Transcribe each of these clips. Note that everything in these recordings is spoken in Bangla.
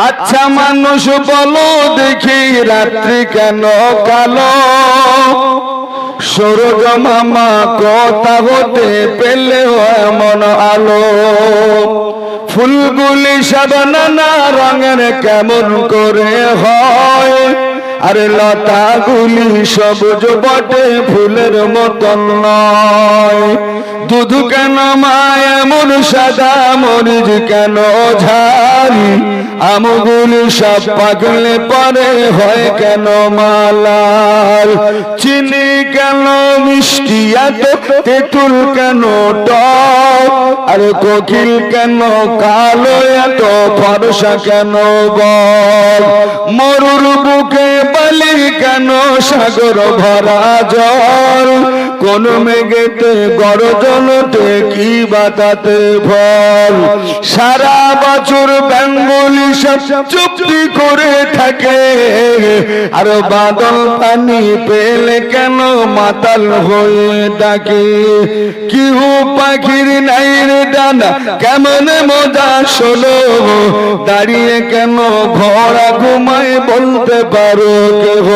আচ্ছা মানুষ বলো দেখি রাত্রি কেন কালো? সূরজ মামা কথা হতে পেলে এমন আলো? ফুলগুলি সব নানা রঙের কেমন করে হয়? আরে লতাগুলি সবুজ বটে ফুলের মতন নয়। দুধ কেন মা এমন সাদা, মরিচ কেন ঝারি? আমগুলি সব পাকলে পরে হয় কেন মালাল? চিনি কেন মিষ্টি এত, তেঁতুল কেন টক? আরে কোকিল কেন কালো এত, ফর্সা কেন বল? মরুর বুকে বালি কেন, সাগর ভরা জল? কোন মেঘেতে গর্জনতে কি বাতাতে ফল? সারা বছর বেঙ্গলি সব চুপটি করে থাকে, আর বাদল পানি পেলে কেন মাতাল হয়ে ডাকে? কিহু পাখির নাই রে ডানা, কেমন মজা শোনো? দাঁড়িয়ে কেন ঘোড়া ঘুমায় বলতে পারো কেহ?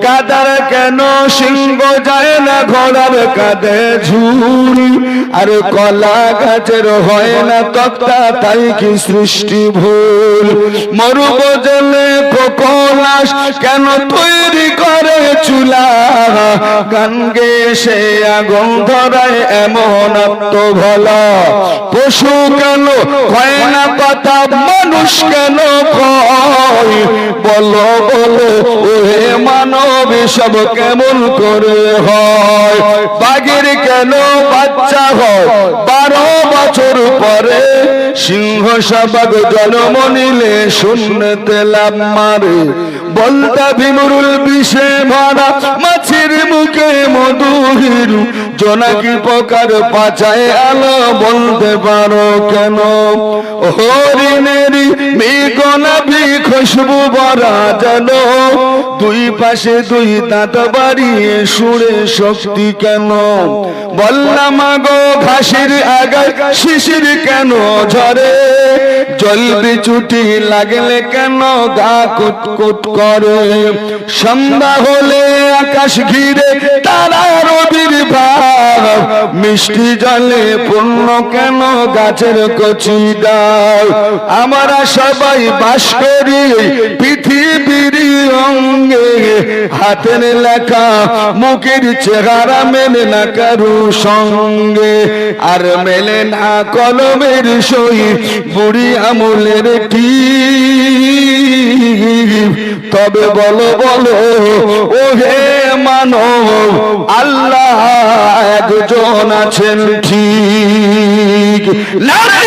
গাদার কেন সিংহ যায় না, ঘোড়ার কাঁধে ঝুল? আর কলা গাছের হয় না তক্তা, তাই কি সৃষ্টি ভুল? মরুভূজলে কোকোলাস কেন তৈরি করে চুলা? গান গেয়ে সে আগুন ধরায় এমন আত্মভোলা? পশু কেন কয় না কথা, মানুষ কেন কয়? বলো বলো ওহে মানব সব কেমন করে হয়? বাঘের কেন বাচ্চা হয় 12 বছর পরে? সিংহ সবাগ জন্ম নিলে শূন্যতে লাভ মারে? বলতা ভীমরুল বিষে ভরা, মাছের মুখে মধুর? জোনাকি পোকার পাছায় আলো বলতে পারো কেন? হরিণেরই মেঘনাভি খুশবু ভরা যেন, দুই পাশে দুই দাঁত বাড়িয়ে সুরে শক্তি কেন? বললাম গো ঘাসের আগায় শিশির কেন ঝরে? জল বিচুটি লাগলে কেন গা কুটকুট করে? সন্ধ্যা হলে আকাশ ঘিরে তারার আবির্ভাব, মিষ্টি জলে পূর্ণ কেন গাছের কচি ডাল? আমরা সবাই বাস করি পৃথিবীর অঙ্গে, হাতের লেখা মুখের চেহারা মেলে না কারু সঙ্গে, আর মেলে না কলমের সই বুড়ি আমলের টিপ। তবে বলো বলো ওহে মানব, আল্লাহ একজন আছেন ঠিক? নারে